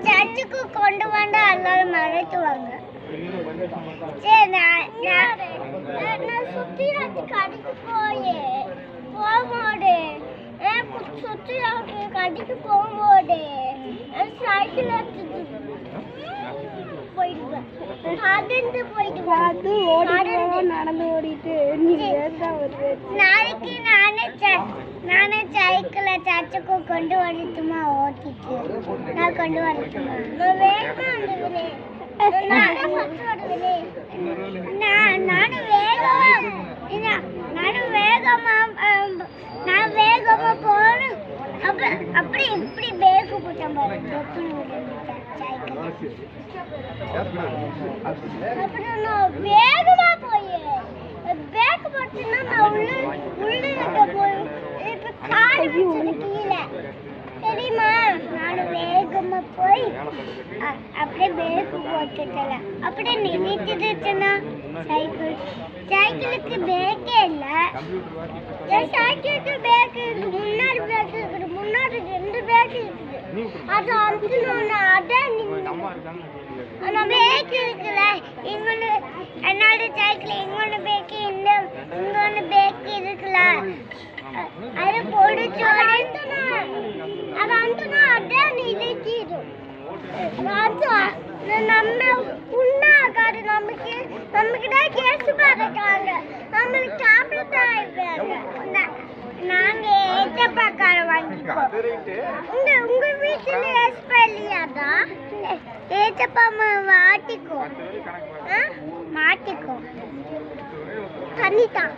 சர்ச்சுக்கு கொண்டு வந்தா எல்லாரும் மறைத்துவாங்க. சரி நான் சுத்தி கடைக்கு போகும்போது சுத்தி கடைக்கு போகும்போது சைக்கிள் போயிடுவேன். நடந்து ஓடிட்டு நாளைக்கு நானே சைக்கிள சர்ச்சுக்கு கொண்டு வரட்டுமா? ஓட்டிட்டு நான் கொண்டு வரட்டுமா? நான் வேகமா போறேன். அப்படி இப்படி பேக் போட்டேன் பாரு. அப்புறம் நான் வேகமா போய் பேக் போட்டேன்னா நான் உள்ள போய் இப்ப கால் கீழே தெரியுமா? நான் வேகமா போய் அப்படியே பேக் போட்டுட்டல. அப்படியே நிறுத்திடுச்சுன்னா சைக்கிளுக்கு பேக்கே இல்ல. சைக்கிளுக்கு பேக் இருக்கு, முன்னாடி பேக் இருக்குது, முன்னாடி 2 பேக் இருக்குது. அது அமுக்கணும்னா அதான் ஆனா பேக் இருக்குல்ல. இன்னொன்னு என்னோட சைக்கிள் இன்னொன்னு பேக் இன்னொன்னு பேக் இருக்குல்ல. அது பொடிச்சு அது அந்தனா அதான் நிறுத்திடும். நம்ம உண்ணாக்காது. நமக்கு தான் கேசு பார்த்தாங்க. நம்மளுக்கு சாப்பிட்டுதான் இருப்பாங்க. நாங்க ஏச்சப்பாக்கார வாங்கிக்கோம். உங்க வீட்டுல ஏசப்பா இல்லையாதா? ஏச்சப்பா மாட்டிக்கோ தண்ணி தான்.